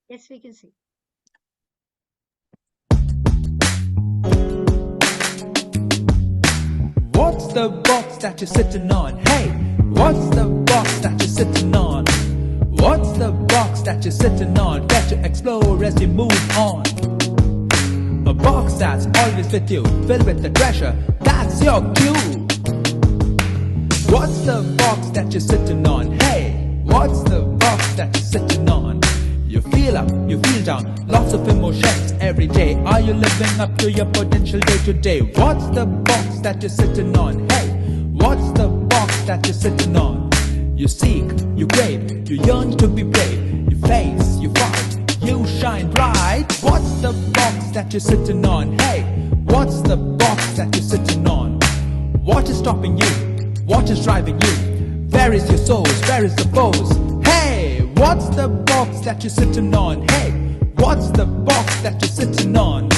Yes, we can see. What's the box that you're sitting on? Hey, what's the box that you're sitting on? What's the box that you're sitting on? Get to explore as you move on. A box that's always with you, filled with the treasure, that's your cue. What's the box that you're sitting on? Hey, what's the box that you're sitting on? You feel up, you feel down, lots of emotions every day. Are you living up to your potential day to day? What's the box that you're sitting on? Hey, what's the box that you're sitting on? You seek, you crave, you yearn to be brave. You face, you fight, you shine bright. What's the box that you're sitting on? Hey, what's the box that you're sitting on? What is stopping you? What is driving you? Where is your source? Where is the foes? Hey, what's the box that you're sitting on? Hey, what's the box that you're sitting on?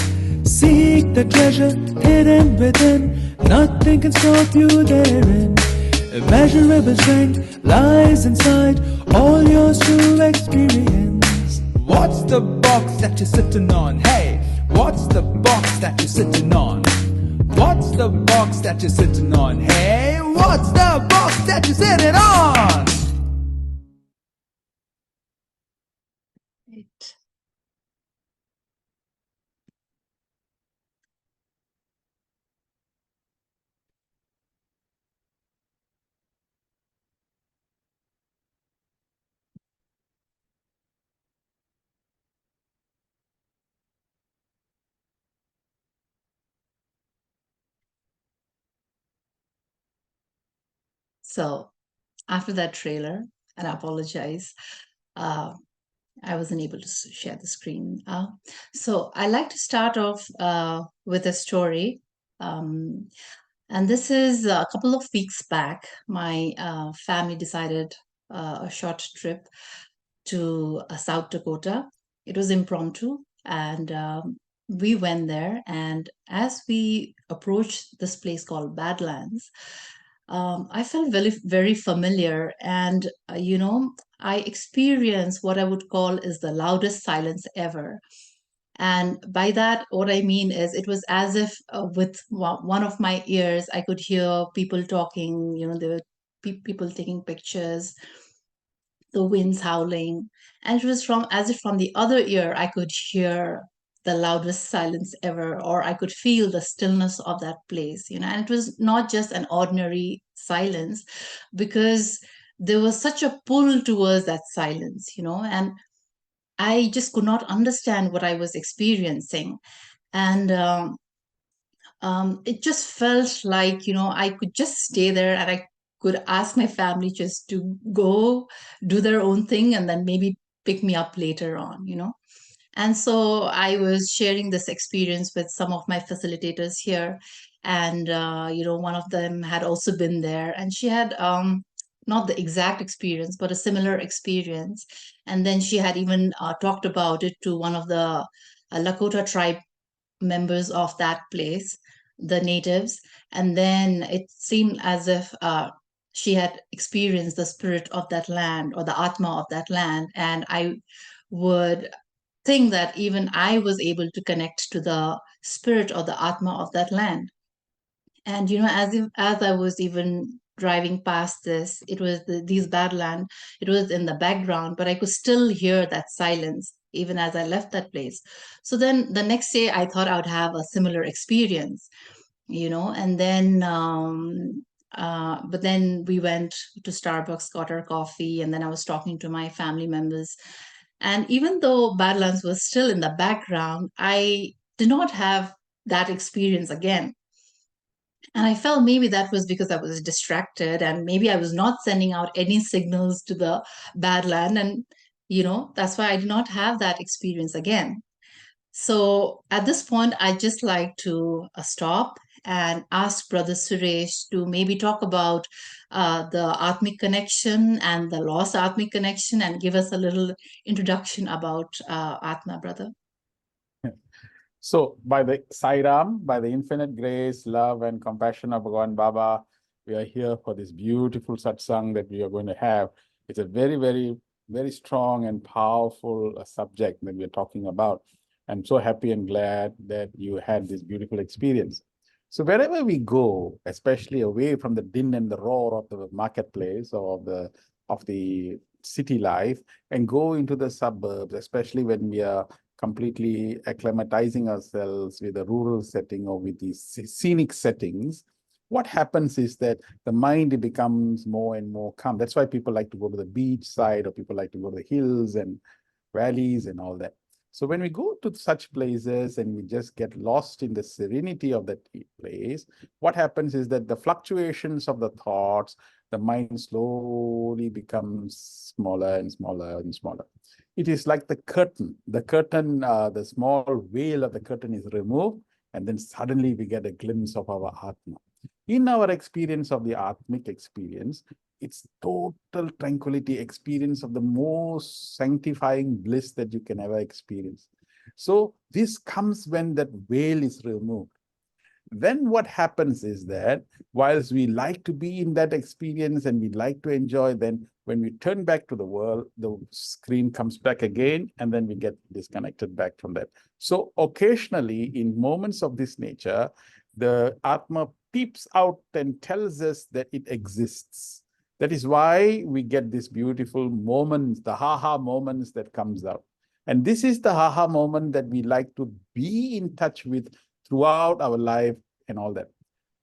Seek the treasure hidden within. Nothing can stop you therein. Immeasurable strength lies inside all yours to experience. What's the box that you're sitting on? Hey, what's the box that you're sitting on? What's the box that you're sitting on? Hey, what's the box that you're sitting on? Right. So after that trailer, and I apologize, uh, I wasn't able to share the screen. So I like to start off with a story. And this is a couple of weeks back. My family decided a short trip to South Dakota. It was impromptu, and we went there. And as we approached this place called Badlands, I felt very familiar. And, I experienced what I would call is the loudest silence ever. And by that, what I mean is it was as if with one of my ears, I could hear people talking, there were people taking pictures, the winds howling. And it was from as if from the other ear, I could hear the loudest silence ever, or I could feel the stillness of that place, and it was not just an ordinary silence because there was such a pull towards that silence, and I just could not understand what I was experiencing. And it just felt like, I could just stay there and I could ask my family just to go do their own thing and then maybe pick me up later on. And so I was sharing this experience with some of my facilitators here. And, one of them had also been there and she had not the exact experience, but a similar experience. And then she had even talked about it to one of the Lakota tribe members of that place, the natives. And then it seemed as if she had experienced the spirit of that land or the Atma of that land. And I would think that even I was able to connect to the spirit or the Atma of that land. And as I was even driving past this, it was these badland. It was in the background, but I could still hear that silence even as I left that place. So then the next day, I thought I would have a similar experience, and then. But then we went to Starbucks, got our coffee, and then I was talking to my family members. And even though Badlands was still in the background, I did not have that experience again. And I felt maybe that was because I was distracted and maybe I was not sending out any signals to the Badland. And, that's why I did not have that experience again. So at this point, I just like to stop and ask Brother Suresh to maybe talk about the Atmic connection and the lost Atmic connection and give us a little introduction about Atma, brother. So, by the Sairam, by the infinite grace, love, and compassion of Bhagavan Baba, we are here for this beautiful satsang that we are going to have. It's a very, very very strong and powerful subject that we're talking about. I'm so happy and glad that you had this beautiful experience. So wherever we go, especially away from the din and the roar of the marketplace or of the city life, and go into the suburbs, especially when we are completely acclimatizing ourselves with a rural setting or with these scenic settings, what happens is that the mind becomes more and more calm. That's why people like to go to the beach side, or people like to go to the hills and valleys and all that. So when we go to such places and we just get lost in the serenity of that place, what happens is that the fluctuations of the thoughts, the mind slowly becomes smaller and smaller and smaller. It is like the curtain. The small veil of the curtain is removed, and then suddenly we get a glimpse of our Atma. In our experience of the Atmic experience, it's total tranquility, experience of the most sanctifying bliss that you can ever experience. So this comes when that veil is removed. Then what happens is that whilst we like to be in that experience and we like to enjoy, then when we turn back to the world, the screen comes back again, and then we get disconnected back from that. So occasionally, in moments of this nature, the Atma peeps out and tells us that it exists. That is why we get these beautiful moments, the ha-ha moments that comes out. And this is the ha-ha moment that we like to be in touch with throughout our life and all that.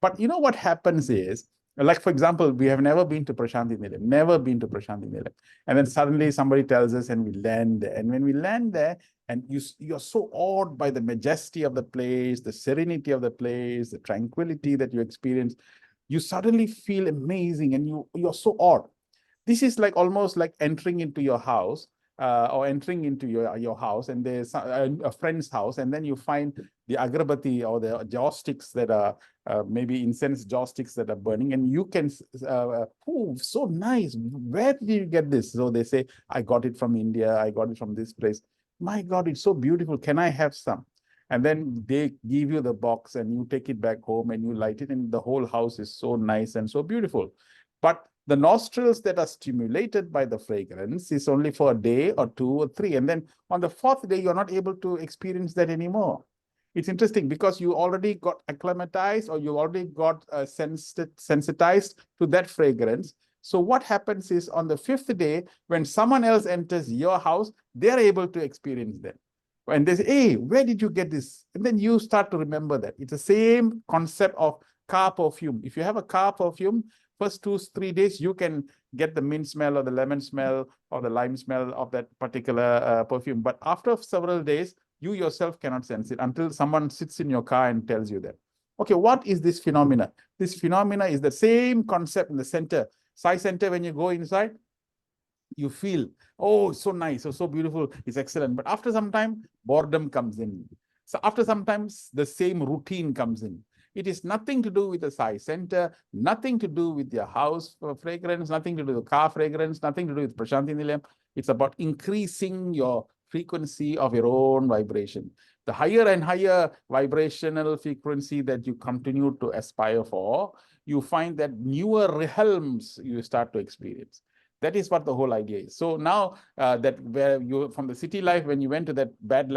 But you know what happens is, like, for example, we have never been to Prashanthi Nilayam, never been to Prashanthi Nilayam. And then suddenly somebody tells us and we land there. And when we land there, and you're so awed by the majesty of the place, the serenity of the place, the tranquility that you experience, you suddenly feel amazing and you're so awed. This is like almost like entering into your house or entering into your house, and there's a friend's house, and then you find the agrabati or the joss sticks that are maybe incense joss sticks that are burning, and you can, oh, so nice. Where did you get this? So they say, I got it from India. I got it from this place. My God, it's so beautiful. Can I have some? And then they give you the box and you take it back home and you light it, and the whole house is so nice and so beautiful. But the nostrils that are stimulated by the fragrance is only for a day or 2 or 3. And then on the 4th day, you're not able to experience that anymore. It's interesting because you already got acclimatized, or you already got sensitized to that fragrance. So what happens is on the 5th day, when someone else enters your house, they're able to experience that. And they say, hey, where did you get this? And then you start to remember that. It's the same concept of car perfume. If you have a car perfume, first 2-3 days, you can get the mint smell or the lemon smell or the lime smell of that particular perfume. But after several days, you yourself cannot sense it until someone sits in your car and tells you that. Okay, what is this phenomena? This phenomena is the same concept in the center. Sai center, when you go inside, you feel, oh, so nice, so beautiful, it's excellent. But after some time, boredom comes in. So after sometimes the same routine comes in. It is nothing to do with the Sai center, nothing to do with your house fragrance, nothing to do with car fragrance, nothing to do with Prashanthi Nilayam. It's about increasing your frequency of your own vibration. The higher and higher vibrational frequency that you continue to aspire for, you find that newer realms you start to experience. That is what the whole idea is. So now that where you from the city life, when you went to that bad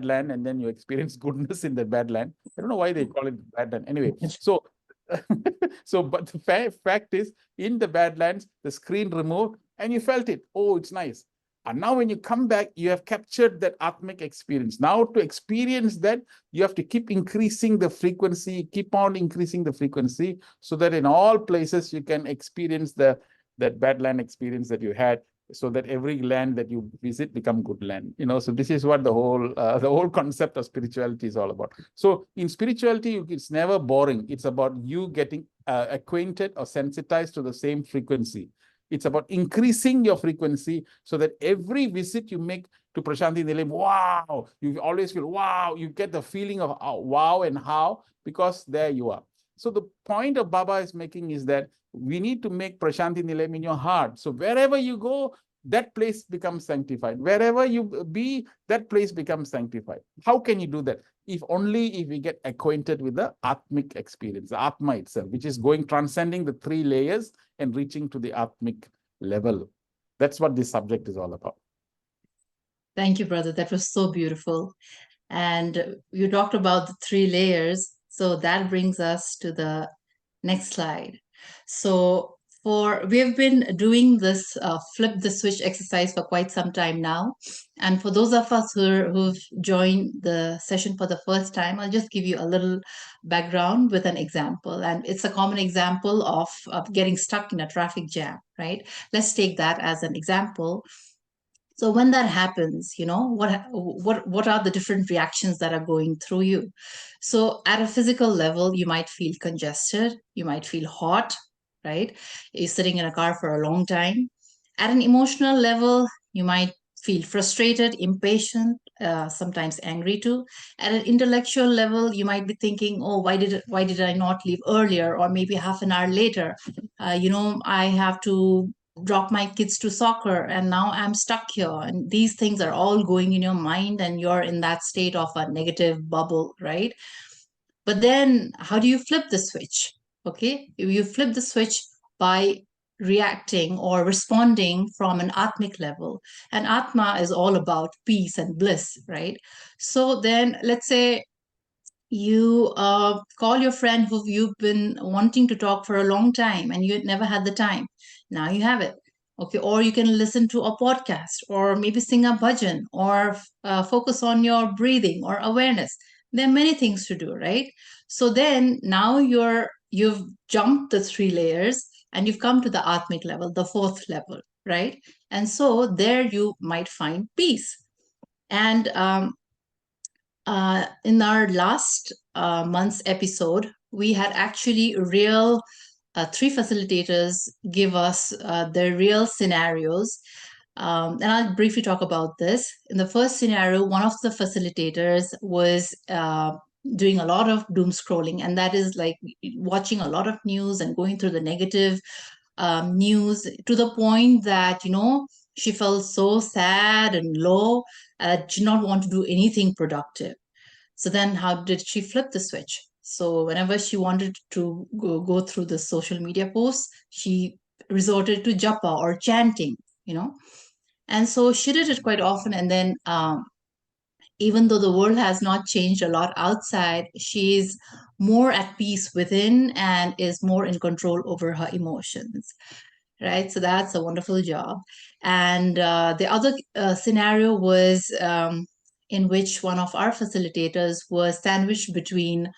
land, and then you experience goodness in that bad land. I don't know why they call it bad land. Anyway, so but the fact is, in the Badlands, the screen removed and you felt it. Oh, it's nice. And now when you come back, you have captured that Atmic experience. Now to experience that, you have to keep increasing the frequency, keep on increasing the frequency, so that in all places you can experience that Badland experience that you had, so that every land that you visit become good land. So this is what the whole concept of spirituality is all about. So in spirituality, it's never boring. It's about you getting acquainted or sensitized to the same frequency. It's about increasing your frequency, so that every visit you make to Prashanthi Nilayam, wow, you always feel, wow, you get the feeling of wow and how, because there you are. So the point of Baba is making is that we need to make Prashanthi Nilayam in your heart. So wherever you go, that place becomes sanctified. Wherever you be, that place becomes sanctified. How can you do that? If only if we get acquainted with the Atmic experience, the Atma itself, which is transcending the 3 layers and reaching to the Atmic level. That's what this subject is all about. Thank you, brother. That was so beautiful. And you talked about the 3 layers. So that brings us to the next slide. So we have been doing this flip the switch exercise for quite some time now. And for those of us who've joined the session for the first time, I'll just give you a little background with an example. And it's a common example of getting stuck in a traffic jam, right? Let's take that as an example. So when that happens, what are the different reactions that are going through you? So at a physical level, you might feel congested, you might feel hot, right? You're sitting in a car for a long time. At an emotional level, you might feel frustrated, impatient, sometimes angry too. At an intellectual level, you might be thinking, "Oh, why did I not leave earlier, or maybe half an hour later? I have to drop my kids to soccer and now I'm stuck here." And these things are all going in your mind and you're in that state of a negative bubble, right? But then how do you flip the switch? Okay, you flip the switch by reacting or responding from an atmic level. And Atma is all about peace and bliss, right? So then let's say you call your friend who you've been wanting to talk for a long time and you never had the time. Now you have it. Okay, or you can listen to a podcast or maybe sing a bhajan or focus on your breathing or awareness. There are many things to do, right? So then now you've jumped the 3 layers and you've come to the atmic level, the 4th level, right? And so there you might find peace. And in our last month's episode, we had actually real 3 facilitators give us their real scenarios. And I'll briefly talk about this. In the first scenario, one of the facilitators was doing a lot of doom scrolling, and that is like watching a lot of news and going through the negative news to the point that, she felt so sad and low, did not want to do anything productive. So then how did she flip the switch? So whenever she wanted to go through the social media posts, she resorted to japa or chanting, And so she did it quite often. And then even though the world has not changed a lot outside, she's more at peace within and is more in control over her emotions. Right. So that's a wonderful job. And the other scenario was in which one of our facilitators was sandwiched between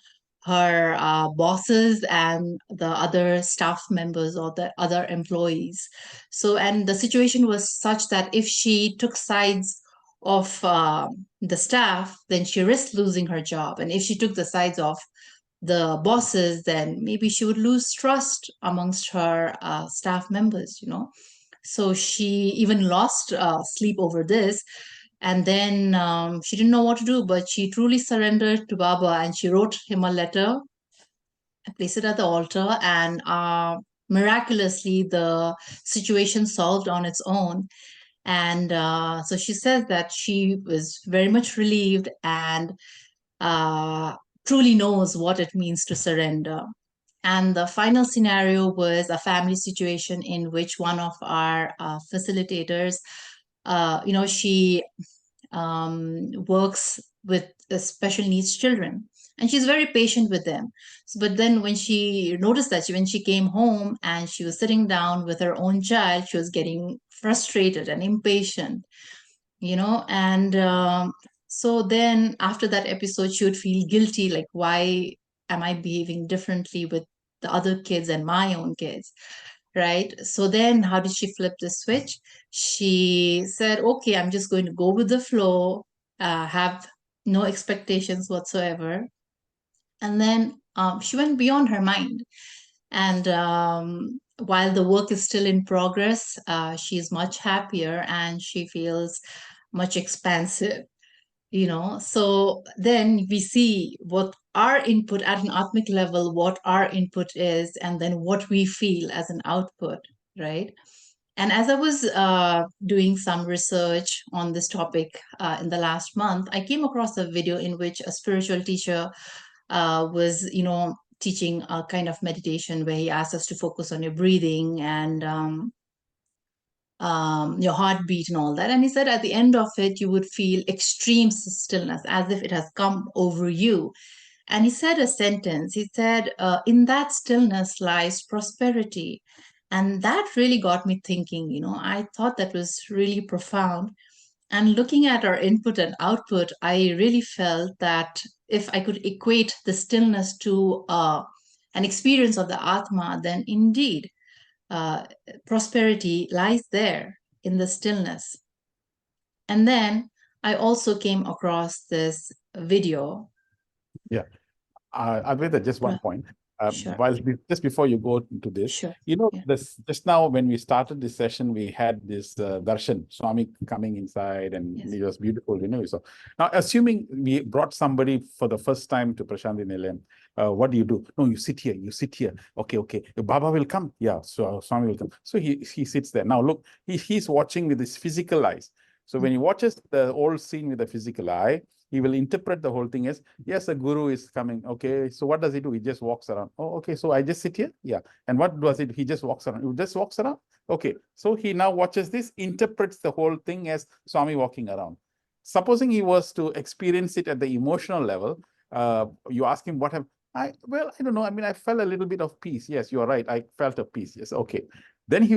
her bosses and the other staff members or the other employees. So, and the situation was such that if she took sides of the staff, then she risked losing her job. And if she took the sides of the bosses, then maybe she would lose trust amongst her staff members, So she even lost sleep over this. And then she didn't know what to do, but she truly surrendered to Baba and she wrote him a letter and placed it at the altar. And miraculously, the situation solved on its own. And so she says that she was very much relieved and truly knows what it means to surrender. And the final scenario was a family situation in which one of our facilitators, she works with special needs children and she's very patient with them. But then when she noticed that when she came home and she was sitting down with her own child, she was getting frustrated and impatient, and so then after that episode, she would feel guilty, like, why am I behaving differently with the other kids and my own kids? Right. So then how did she flip the switch? She said, okay, I'm just going to go with the flow, have no expectations whatsoever. And then she went beyond her mind. And while the work is still in progress, she's much happier and she feels much expansive, So then we see what our input at an atmic level, what our input is, and then what we feel as an output, right? And as I was doing some research on this topic in the last month, I came across a video in which a spiritual teacher was, teaching a kind of meditation where he asked us to focus on your breathing and your heartbeat and all that. And he said at the end of it, you would feel extreme stillness, as if it has come over you. And he said a sentence. He said, in that stillness lies prosperity. And that really got me thinking. I thought that was really profound. And looking at our input and output, I really felt that if I could equate the stillness to an experience of the Atma, then indeed prosperity lies there in the stillness. And then I also came across this video. Yeah. Advaita, just one point. Sure. Just before you go into this, Sure. this just now when we started this session, we had this darshan, Swami coming inside, and Yes. it was beautiful, So now, assuming we brought somebody for the first time to Prashanthi Nilayam, what do? No, you sit here. Okay. Baba will come. Yeah, so Swami will come. So he sits there. Now look, he's watching with his physical eyes. So when he watches the old scene with the physical eye, he will interpret the whole thing as, yes, a guru is coming. Okay, so what does he do? He just walks around. Oh, okay, so I just sit here? Yeah. And what does he do? He just walks around. He just walks around? Okay, so he now watches this, interprets the whole thing as Swami walking around. Supposing he was to experience it at the emotional level, you ask him what I don't know. I mean, I felt a little bit of peace. Yes, you're right. I felt a peace. Yes, okay. Then he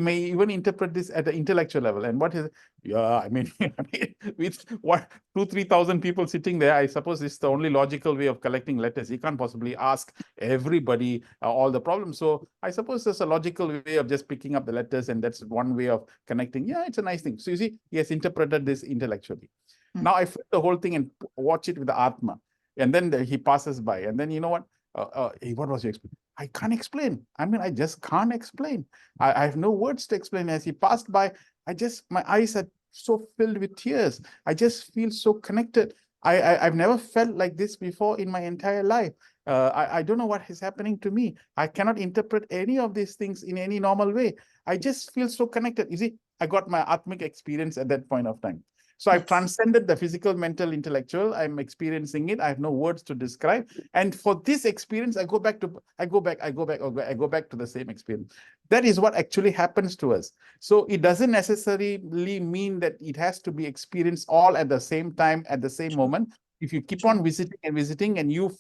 may even interpret this at the intellectual level. And what is, with 2,000-3,000 people sitting there, I suppose it's the only logical way of collecting letters. He can't possibly ask everybody all the problems. So I suppose there's a logical way of just picking up the letters, and that's one way of connecting. Yeah, it's a nice thing. So you see, he has interpreted this intellectually. Now I flip the whole thing and watch it with the Atma. And then he passes by. And then you know what? What was your experience? I can't explain. I mean, I just can't explain. I have no words to explain. As he passed by, my eyes are so filled with tears. I just feel so connected. I've never felt like this before in my entire life. I don't know what is happening to me. I cannot interpret any of these things in any normal way. I just feel so connected. You see, I got my Atmic experience at that point of time. So I've transcended the physical, mental, intellectual. I'm experiencing it. I have no words to describe. And for this experience, I go back to the same experience. That is what actually happens to us. So it doesn't necessarily mean that it has to be experienced all at the same time, at the same moment. If you keep on visiting and you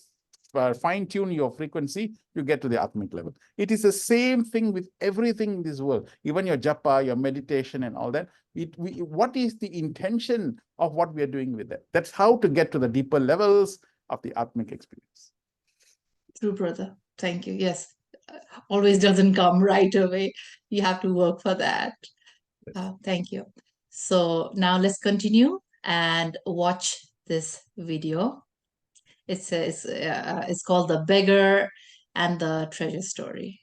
fine-tune your frequency, you get to the Atmic level. It is the same thing with everything in this world, even your japa, your meditation and all that. What is the intention of what we are doing with that? That's how to get to the deeper levels of the Atmic experience. True, brother. Thank you. Yes, always doesn't come right away. You have to work for that. Thank you. So now let's continue and watch this video. It's called The Beggar and the Treasure Story.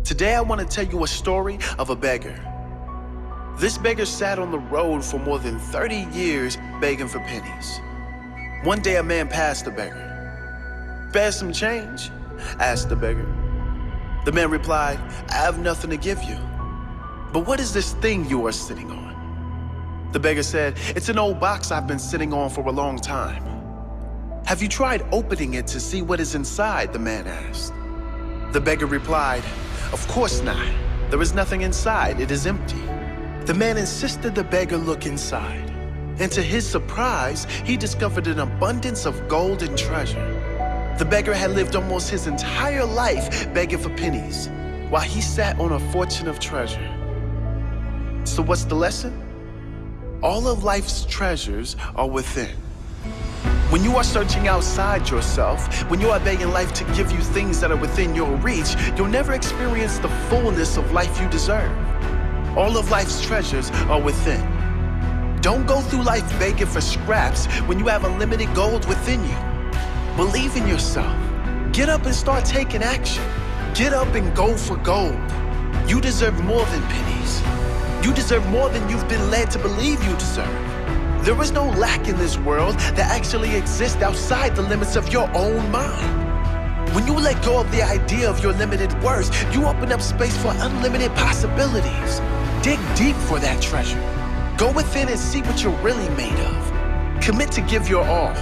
Today I want to tell you a story of a beggar. This beggar sat on the road for more than 30 years begging for pennies. One day a man passed the beggar. "Spare some change?" asked the beggar. The man replied, "I have nothing to give you." "But what is this thing you are sitting on?" The beggar said, "It's an old box I've been sitting on for a long time." "Have you tried opening it to see what is inside?" the man asked. The beggar replied, "Of course not. There is nothing inside. It is empty." The man insisted the beggar look inside. And to his surprise, he discovered an abundance of gold and treasure. The beggar had lived almost his entire life begging for pennies, while he sat on a fortune of treasure. So what's the lesson? All of life's treasures are within. When you are searching outside yourself, when you are begging life to give you things that are within your reach, you'll never experience the fullness of life you deserve. All of life's treasures are within. Don't go through life begging for scraps when you have unlimited gold within you. Believe in yourself. Get up and start taking action. Get up and go for gold. You deserve more than pennies. You deserve more than you've been led to believe you deserve. There is no lack in this world that actually exists outside the limits of your own mind. When you let go of the idea of your limited worth, you open up space for unlimited possibilities. Dig deep for that treasure. Go within and see what you're really made of. Commit to give your all.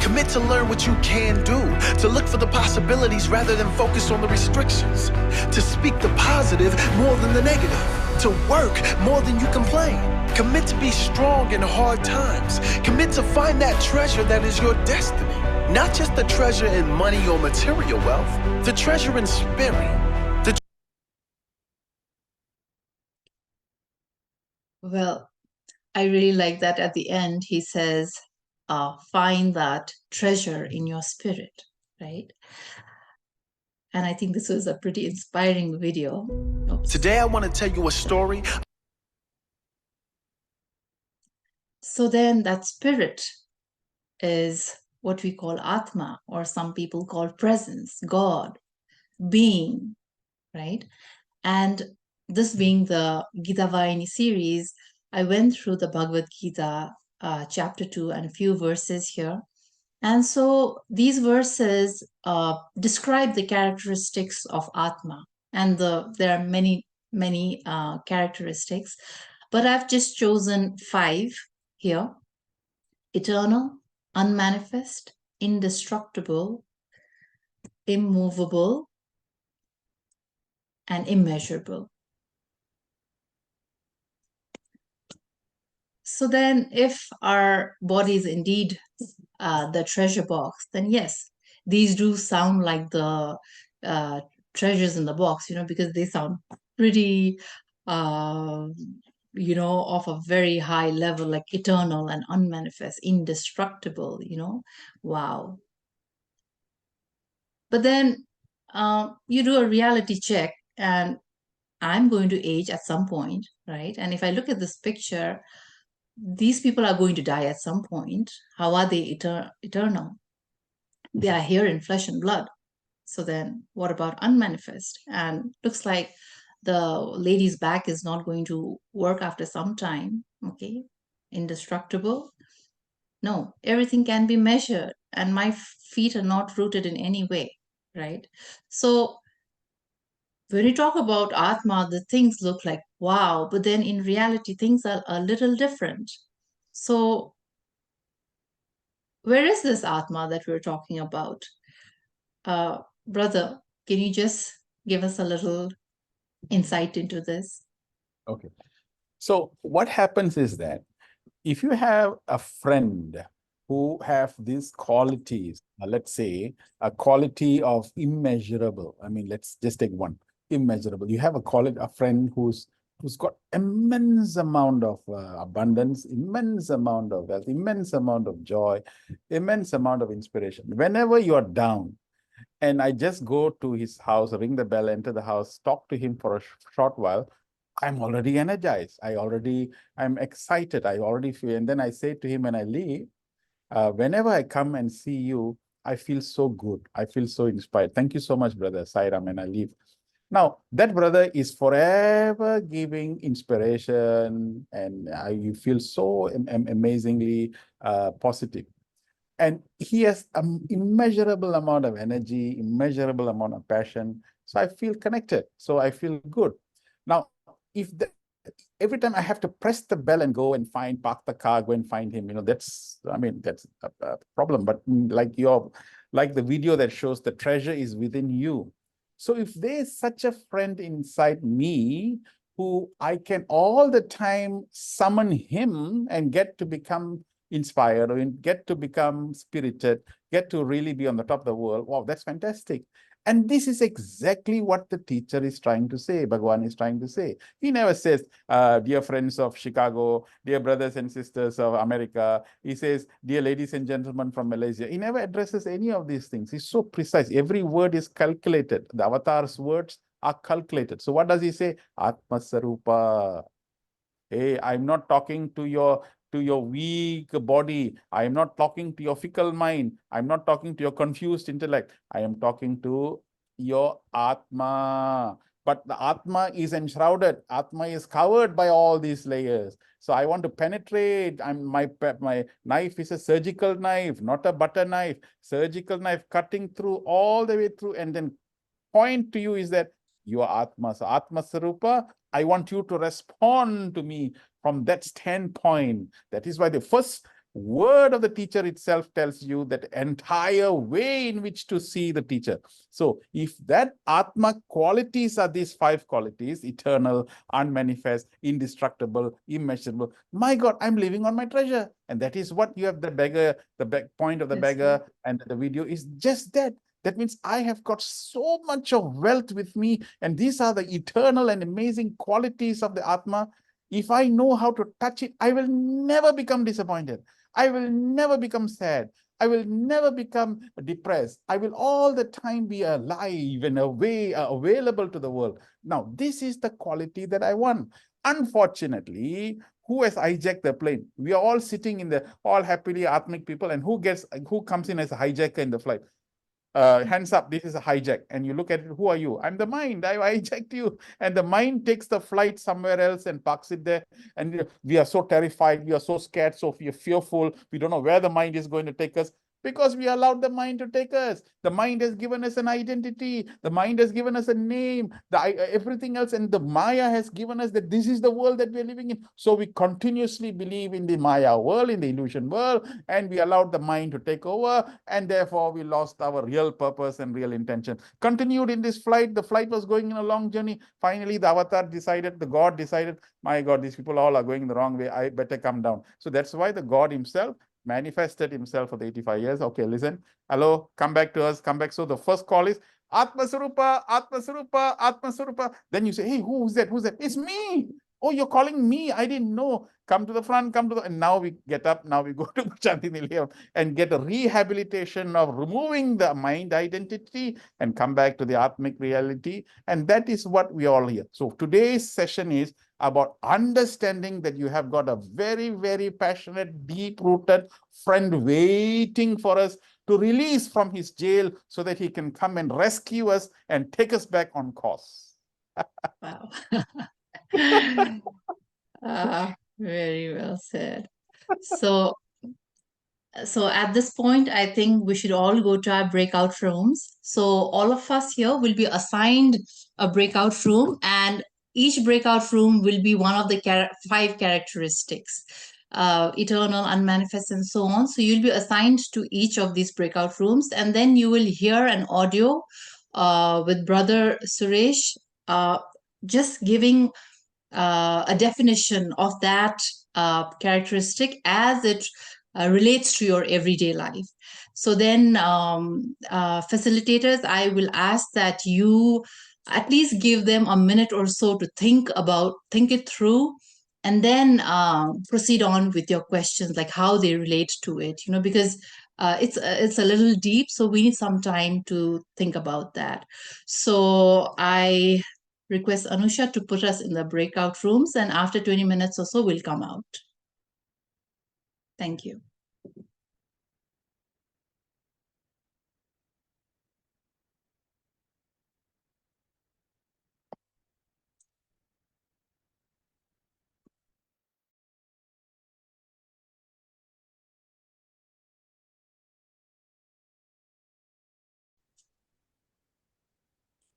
Commit to learn what you can do, to look for the possibilities rather than focus on the restrictions, to speak the positive more than the negative. to work more than you complain. Commit to be strong in hard times. Commit to find that treasure that is your destiny. Not just the treasure in money or material wealth, the treasure in spirit. Well, I really like that at the end he says, find that treasure in your spirit, right? And I think this was a pretty inspiring video. Oops. Today I want to tell you a story. So then that spirit is what we call Atma, or some people call presence, God, being, right? And this being the Gita Vayini series, I went through the Bhagavad Gita chapter 2 and a few verses here. And so these verses describe the characteristics of Atma. And there are many, many characteristics, but I've just chosen 5 here: eternal, unmanifest, indestructible, immovable, and immeasurable. So then, if our body is indeed the treasure box, then yes, these do sound like the treasures in the box, because they sound pretty, of a very high level, like eternal and unmanifest, indestructible, wow. But then you do a reality check, and I'm going to age at some point, right? And if I look at this picture, these people are going to die at some point. How are they eternal? They are here in flesh and blood. So then what about unmanifest? And looks like the lady's back is not going to work after some time. Okay. Indestructible? No, everything can be measured, and my feet are not rooted in any way, right? So when you talk about Atma, the things look like wow, but then in reality, things are a little different. So where is this Atma that we're talking about? Brother, can you just give us a little insight into this? Okay. So what happens is that if you have a friend who have these qualities, let's say a quality of immeasurable. I mean, let's just take one, immeasurable. You have a friend who's got immense amount of abundance, immense amount of wealth, immense amount of joy, immense amount of inspiration. Whenever you are down, and I just go to his house, ring the bell, enter the house, talk to him for a short while, I'm already energized. I'm excited. I already feel, and then I say to him when I leave, whenever I come and see you, I feel so good. I feel so inspired. Thank you so much, brother Sairam, and I leave. Now, that brother is forever giving inspiration, and you feel so amazingly positive. And he has an immeasurable amount of energy, immeasurable amount of passion. So I feel connected. So I feel good. Now, every time I have to press the bell and go and park the car, go and find him, that's a problem. But like the video that shows the treasure is within you. So if there's such a friend inside me who I can all the time summon him and get to become inspired or get to become spirited, get to really be on the top of the world, wow, that's fantastic. And this is exactly what the teacher is trying to say, Bhagwan is trying to say. He never says, dear friends of Chicago, dear brothers and sisters of America. He says, dear ladies and gentlemen from Malaysia. He never addresses any of these things. He's so precise. Every word is calculated. The avatar's words are calculated. So what does he say? Atma Sarupa. Hey, I'm not talking to your weak body. I am not talking to your fickle mind. I'm not talking to your confused intellect. I am talking to your Atma. But the Atma is enshrouded. Atma is covered by all these layers. So I want to penetrate. My knife is a surgical knife, not a butter knife. Surgical knife cutting through all the way through, and then point to you is that you are Atma. So Atma Sarupa, I want you to respond to me from that standpoint. That is why the first word of the teacher itself tells you that entire way in which to see the teacher. So if that Atma qualities are these 5 qualities, eternal, unmanifest, indestructible, immeasurable, my God, I'm living on my treasure. And that is what you have the beggar, point of the beggar, and the video is just that. That means I have got so much of wealth with me, and these are the eternal and amazing qualities of the Atma. If I know how to touch it, I will never become disappointed. I will never become sad. I will never become depressed. I will all the time be alive and available to the world. Now, this is the quality that I want. Unfortunately, who has hijacked the plane? We are all sitting in the all happily Atmic people, and who comes in as a hijacker in the flight? Hands up, this is a hijack. And you look at it, who are you? I'm the mind, I hijacked you. And the mind takes the flight somewhere else and parks it there. And we are so terrified, we are so scared, so we are fearful. We don't know where the mind is going to take us, because we allowed the mind to take us. The mind has given us an identity. The mind has given us a name, everything else. And the Maya has given us that this is the world that we're living in. So we continuously believe in the Maya world, in the illusion world, and we allowed the mind to take over. And therefore, we lost our real purpose and real intention. Continued in this flight. The flight was going in a long journey. Finally, the avatar decided, the God decided, my God, these people all are going the wrong way. I better come down. So that's why the God himself manifested himself for the 85 years. Okay, listen. Hello, come back to us, come back. So the first call is Atma Sarupa, Atma Sarupa, Atma Sarupa. Then you say, hey, who's that? Who's that? It's me. Oh, you're calling me. I didn't know. Come to the front, come to the... And now we get up, now we go to Shanti Nilayam and get a rehabilitation of removing the mind identity and come back to the Atmic reality. And that is what we all hear. So today's session is about understanding that you have got a very, very passionate, deep-rooted friend waiting for us to release from his jail so that he can come and rescue us and take us back on course. Wow. Very well said. So, at this point, I think we should all go to our breakout rooms. So all of us here will be assigned a breakout room, and each breakout room will be one of the 5 characteristics, eternal, unmanifest, and so on. So you'll be assigned to each of these breakout rooms, and then you will hear an audio with Brother Suresh, just giving a definition of that characteristic as it relates to your everyday life. So then, facilitators, I will ask that you at least give them a minute or so to think it through, and then proceed on with your questions, like how they relate to it, because it's a little deep, so we need some time to think about that. So I request Anusha to put us in the breakout rooms, and after 20 minutes or so, we'll come out. Thank you.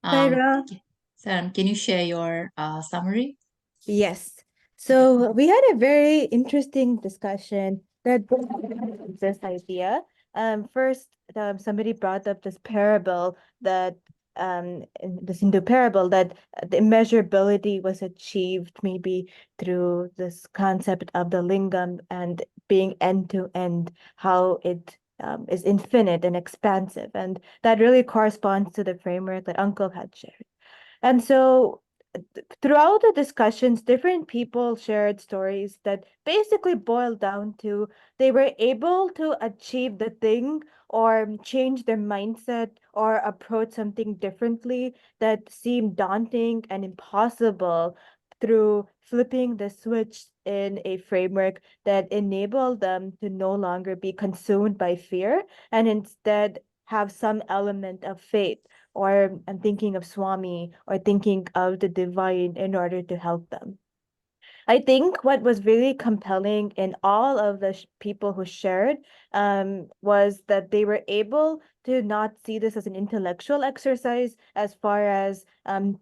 Saira. Sam, can you share your summary? Yes. So we had a very interesting discussion that this idea. First, somebody brought up this parable that this Hindu parable that the immeasurability was achieved maybe through this concept of the lingam and being end to end, how it is infinite and expansive, and that really corresponds to the framework that Uncle had shared. And so throughout the discussions, different people shared stories that basically boiled down to they were able to achieve the thing or change their mindset or approach something differently that seemed daunting and impossible through flipping the switch in a framework that enabled them to no longer be consumed by fear and instead have some element of faith, or I'm thinking of Swami, or thinking of the divine in order to help them. I think what was really compelling in all of the people who shared was that they were able to not see this as an intellectual exercise as far as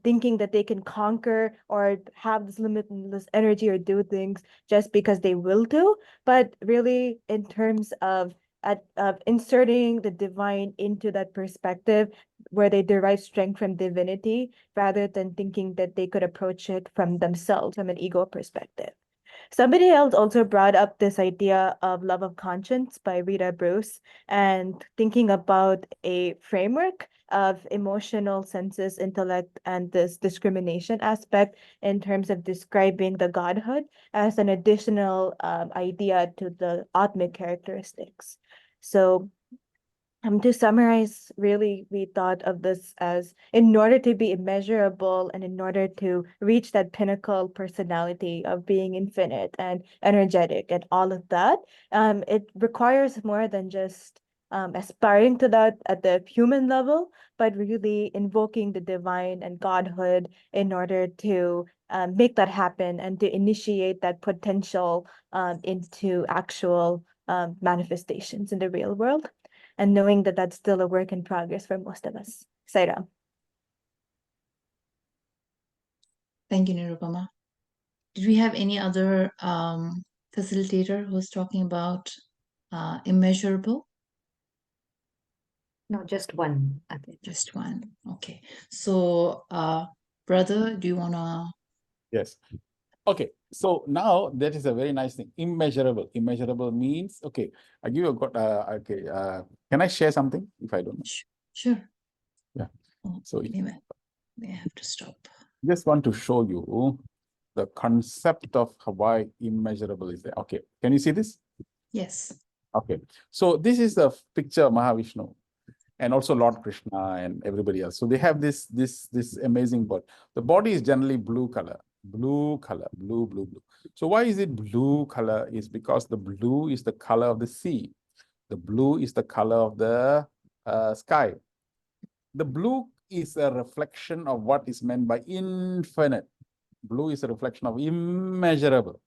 thinking that they can conquer or have this limitless energy or do things just because they will to, but really in terms of inserting the divine into that perspective where they derive strength from divinity rather than thinking that they could approach it from themselves from an ego perspective. Somebody else also brought up this idea of love of conscience by Rita Bruce and thinking about a framework of emotional senses, intellect, and this discrimination aspect in terms of describing the godhood as an additional idea to the Atmic characteristics. So to summarize, really, we thought of this as in order to be immeasurable and in order to reach that pinnacle personality of being infinite and energetic and all of that, it requires more than just aspiring to that at the human level, but really invoking the divine and godhood in order to make that happen and to initiate that potential into actual manifestations in the real world. And knowing that that's still a work in progress for most of us. Saira. Thank you, Nirupama. Did we have any other facilitator who's talking about immeasurable? No, just one. Just one. Okay. So, brother, do you want to? Yes. Okay, so now that is a very nice thing. Immeasurable. Immeasurable means, okay, I give you a can I share something if I don't? Sure. Yeah. Oh, so they have to stop. Just want to show you the concept of why immeasurable is there. Okay, can you see this? Yes. Okay, so this is the picture of Mahavishnu and also Lord Krishna and everybody else. So they have this amazing body. The body is generally blue color. Blue color, blue. So why is it blue color? Is because the blue is the color of the sea. The blue is the color of the sky. The blue is a reflection of what is meant by infinite. Blue is a reflection of immeasurable.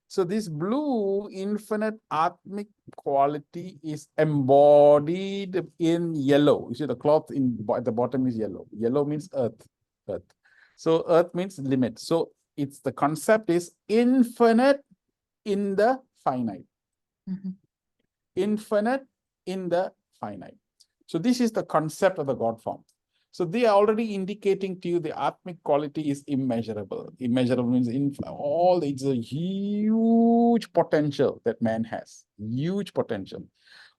So this blue infinite Atmic quality is embodied in yellow. You see the cloth at the bottom is yellow. Yellow means earth. So earth means limit. So it's the concept is infinite in the finite. Infinite in the finite. So this is the concept of the God form. So they are already indicating to you the Atmic quality is immeasurable. Immeasurable means it's a huge potential that man has. Huge potential.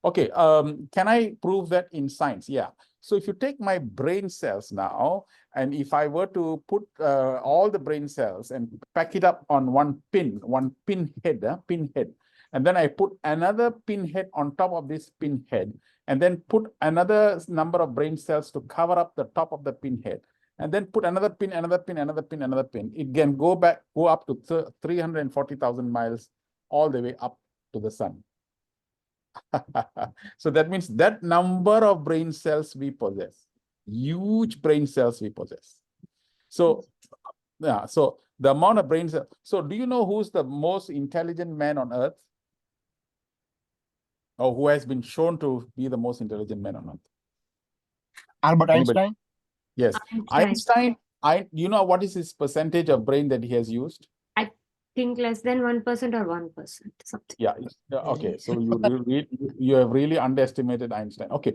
Okay, can I prove that in science? Yeah. So if you take my brain cells now, and if I were to put all the brain cells and pack it up on one pinhead, and then I put another pinhead on top of this pinhead, and then put another number of brain cells to cover up the top of the pinhead, and then put another pin, another pin, another pin, another pin. It can go up to 340,000 miles all the way up to the sun. So that means that number of brain cells we possess, huge brain cells we possess. So, yeah, so the amount of brain cells. So do you know who's the most intelligent man on earth? Or who has been shown to be the most intelligent man on earth? Albert Einstein? Yes. Einstein, you know what is his percentage of brain that he has used? I think less than 1% or 1%, something. Yeah. Okay. So you have really underestimated Einstein. Okay.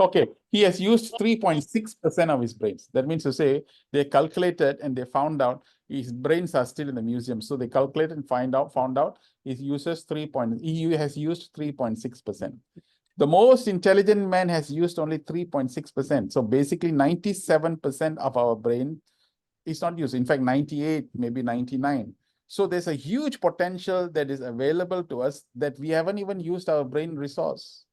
Okay. He has used 3.6% of his brains. That means to say they calculated and they found out his brains are still in the museum. So they calculated and found out he has used 3.6%. The most intelligent man has used only 3.6%. So basically 97% of our brain is not used. In fact, 98, maybe 99. So there's a huge potential that is available to us that we haven't even used our brain resource.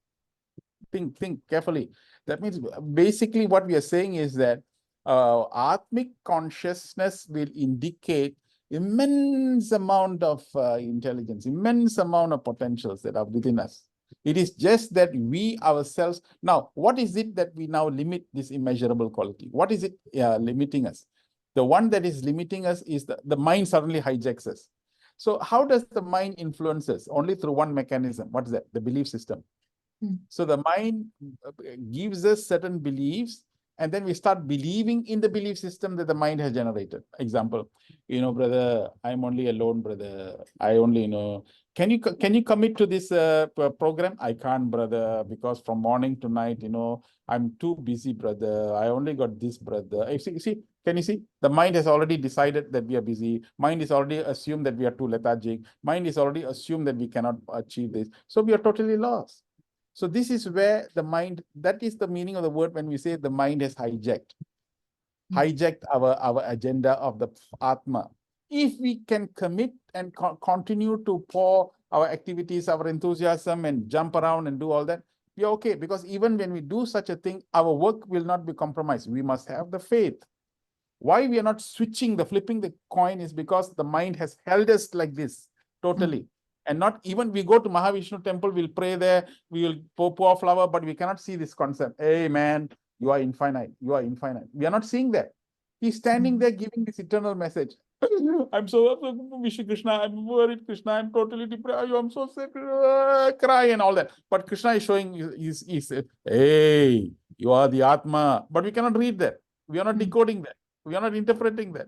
Think carefully. That means basically what we are saying is that Atmic consciousness will indicate immense amount of intelligence, immense amount of potentials that are within us. It is just that we ourselves, now, what is it that we now limit this immeasurable quality? What is it limiting us? The one that is limiting us is the mind suddenly hijacks us. So how does the mind influence us? Only through one mechanism. What is that? The belief system. So the mind gives us certain beliefs, and then we start believing in the belief system that the mind has generated. Example, brother, I'm only alone, brother. I only, can you commit to this program? I can't, brother, because from morning to night, I'm too busy, brother. I only got this, brother. Can you see? The mind has already decided that we are busy. Mind is already assumed that we are too lethargic. Mind is already assumed that we cannot achieve this. So we are totally lost. So this is where the mind, that is the meaning of the word when we say the mind has hijacked our agenda of the Atma. If we can commit and continue to pour our activities, our enthusiasm, and jump around and do all that, we are okay. Because even when we do such a thing, our work will not be compromised. We must have the faith. Why we are not switching, flipping the coin is because the mind has held us like this, totally. And not even we go to Mahavishnu temple, we'll pray there, we will pour flower, but we cannot see this concept. Hey man, you are infinite. You are infinite. We are not seeing that. He's standing there giving this eternal message. I'm so Vishnu Krishna, I'm worried Krishna, I'm totally depressed, I'm so sick, cry and all that. But Krishna is showing, hey, you are the Atma. But we cannot read that. We are not decoding that. We are not interpreting that.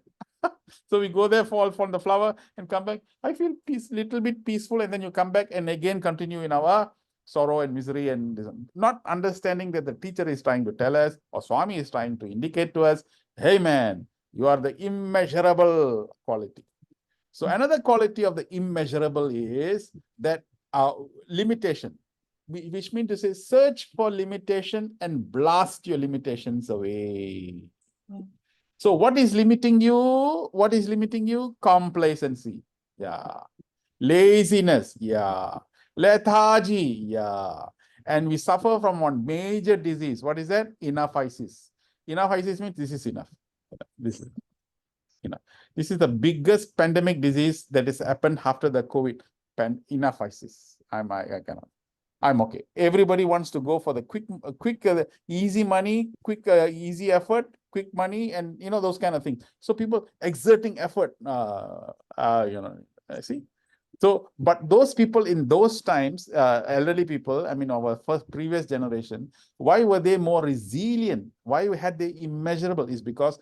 So we go there, fall from the flower and come back. I feel little bit peaceful, and then you come back and again continue in our sorrow and misery, and not understanding that the teacher is trying to tell us, or Swami is trying to indicate to us, hey man, you are the immeasurable quality. So another quality of the immeasurable is that limitation, which means to say, search for limitation and blast your limitations away. So what is limiting you? What is limiting you? Complacency. Yeah. Laziness. Yeah. Lethargy. Yeah. And we suffer from one major disease. What is that? Enoughitis. Enoughitis means this is enough. This is enough. This is the biggest pandemic disease that has happened after the COVID. Enoughitis. I cannot. I'm okay. Everybody wants to go for the quick, easy money, quick, easy effort, quick money, and those kind of things. So people exerting effort, see. So, but those people in those times, elderly people, I mean, our previous generation, why were they more resilient? Why had they immeasurable? Is because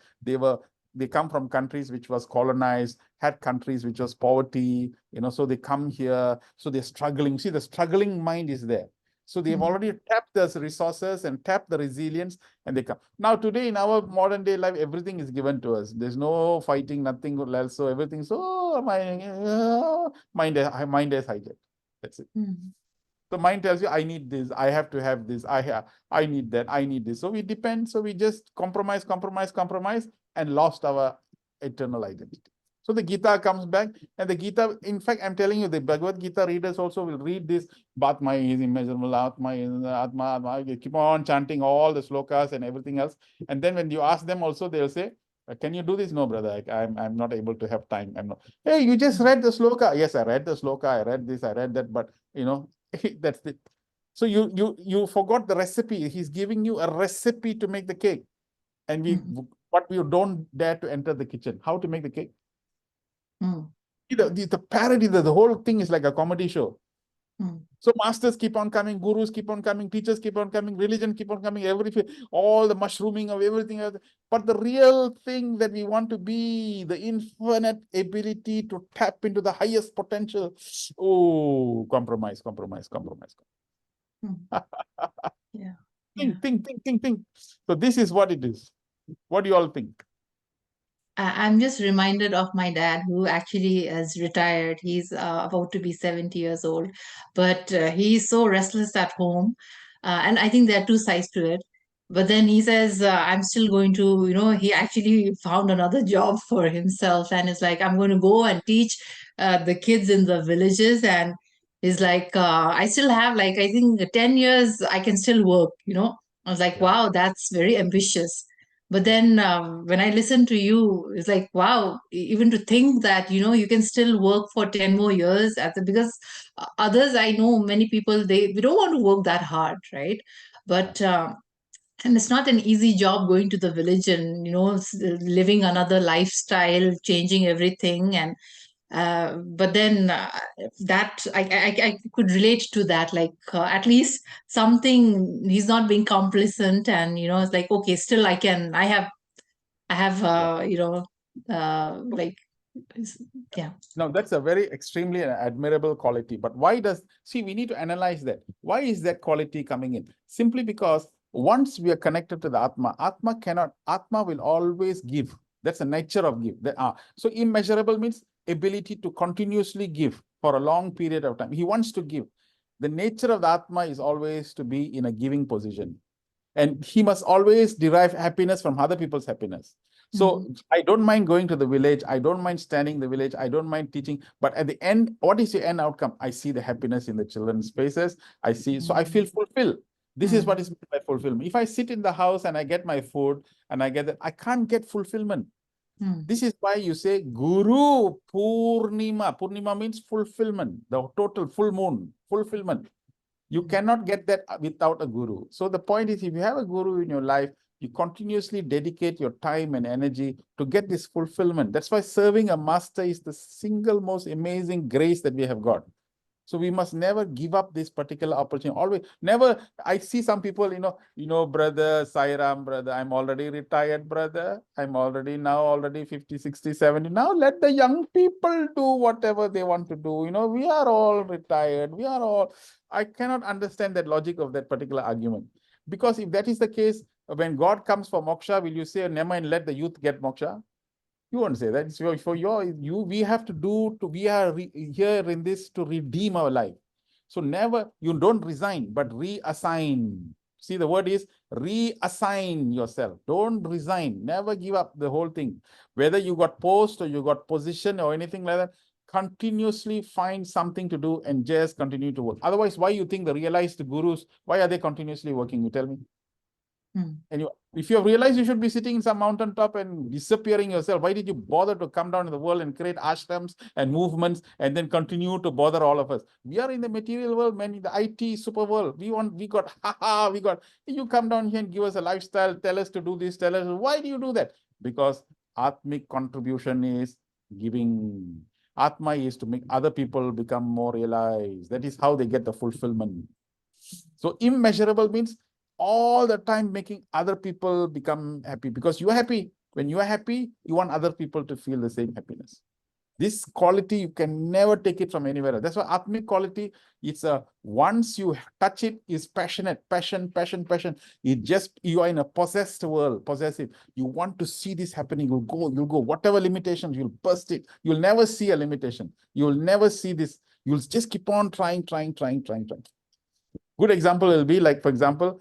they come from countries which was colonized, had countries which was poverty, so they come here, so they're struggling. See, the struggling mind is there. So they've already tapped those resources and tapped the resilience, and they come. Now, today in our modern day life, everything is given to us. There's no fighting, nothing else. So everything, so mind is hijacked. That's it. The mind tells you, I need this, I have to have this, I need that, I need this. So we depend, so we just compromise, and lost our eternal identity. So the Gita comes back, and the Gita, in fact, I'm telling you, the Bhagavad Gita readers also will read this, Batma is immeasurable, Atma is Atma, you keep on chanting all the slokas and everything else. And then when you ask them also, they'll say, can you do this? No, brother, I'm not able to have time. I'm not. Hey, you just read the sloka. Yes, I read the sloka, I read this, I read that, but that's it. So you forgot the recipe. He's giving you a recipe to make the cake. And but we don't dare to enter the kitchen. How to make the cake? The parody, the whole thing is like a comedy show. So masters keep on coming, gurus keep on coming, teachers keep on coming, religion keep on coming, all the mushrooming of everything else. But the real thing that we want to be, the infinite ability to tap into the highest potential. Oh, compromise. Yeah. Think. So this is what it is. What do you all think? I'm just reminded of my dad, who actually is retired. He's about to be 70 years old, but he's so restless at home. And I think there are two sides to it. But then he says, I'm still going to, he actually found another job for himself. And it's like, I'm going to go and teach the kids in the villages. And he's like, I still have, like, I think 10 years I can still work. I was like, wow, that's very ambitious. But then when I listen to you, it's like, wow, even to think that, you can still work for 10 more years because others, I know many people, we don't want to work that hard, right? But And it's not an easy job going to the village and, living another lifestyle, changing everything. And but then that I could relate to that. Like at least something, he's not being complacent, and it's like, okay, still I have like, yeah. Now, that's a very extremely admirable quality. But why we need to analyze that. Why is that quality coming in? Simply because once we are connected to the Atma will always give. That's the nature of give. So immeasurable means ability to continuously give for a long period of time. He wants to give. The nature of the Atma is always to be in a giving position. And he must always derive happiness from other people's happiness. So I don't mind going to the village. I don't mind standing in the village. I don't mind teaching. But at the end, what is the end outcome? I see the happiness in the children's faces. So I feel fulfilled. This is what is meant by fulfillment. If I sit in the house and I get my food and I get that, I can't get fulfillment. This is why you say Guru Purnima. Purnima means fulfillment, the total full moon, fulfillment. You cannot get that without a guru. So the point is, if you have a guru in your life, you continuously dedicate your time and energy to get this fulfillment. That's why serving a master is the single most amazing grace that we have got. So we must never give up this particular opportunity. Always, never. I see some people, brother, Sairam, brother, I'm already retired, brother. I'm already 50, 60, 70. Now let the young people do whatever they want to do. We are all retired. I cannot understand that logic of that particular argument. Because if that is the case, when God comes for moksha, will you say, never mind, let the youth get moksha? You won't say that. It's we have to we are here in this to redeem our life. So never, you don't resign, but reassign. See, the word is reassign yourself. Don't resign. Never give up the whole thing. Whether you got post or you got position or anything like that, continuously find something to do and just continue to work. Otherwise, why you think the realized gurus, why are they continuously working? You tell me. And if you have realized you should be sitting in some mountaintop and disappearing yourself, why did you bother to come down in the world and create ashrams and movements and then continue to bother all of us? We are in the material world, man, in the IT super world. We got, you come down here and give us a lifestyle, tell us to do this, tell us, why do you do that? Because Atmic contribution is giving. Atma is to make other people become more realized. That is how they get the fulfillment. So immeasurable means all the time making other people become happy, because you are happy. When you are happy, you want other people to feel the same happiness. This quality, you can never take it from anywhere else. That's why Atmic quality, once you touch it, is passionate, passion. You are in a possessed world, possessive. You want to see this happening, you'll go, whatever limitations, you'll burst it. You'll never see a limitation. You'll never see this. You'll just keep on trying. Good example will be like, for example,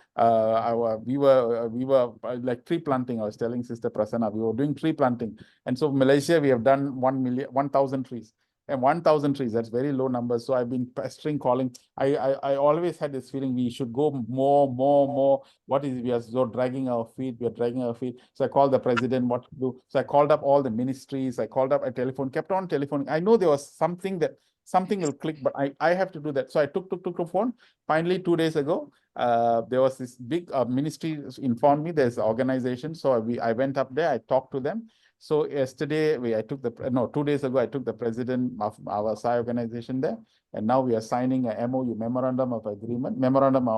we were like tree planting. I was telling Sister Prasanna, we were doing tree planting. And so Malaysia, we have done 1,000 trees. And 1,000 trees, that's very low numbers. So I've been pestering, calling. I always had this feeling we should go more. What is it? We are so dragging our feet. So I called the president, what to do. So I called up all the ministries. I kept on telephoning. I know there was something will click, but I have to do that. So I took the phone. Finally, 2 days ago, there was this big ministry informed me there's an organization. So I went up there, I talked to them. So yesterday, 2 days ago, I took the president of our SSSIO organization there. And now we are signing a MOU, Memorandum of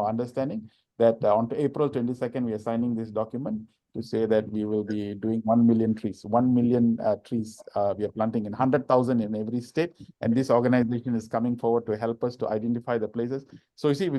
Understanding, that on April 22nd, we are signing this document to say that we will be doing 1 million trees. 1 million trees we are planting in 100,000 in every state. And this organization is coming forward to help us to identify the places. So you see, we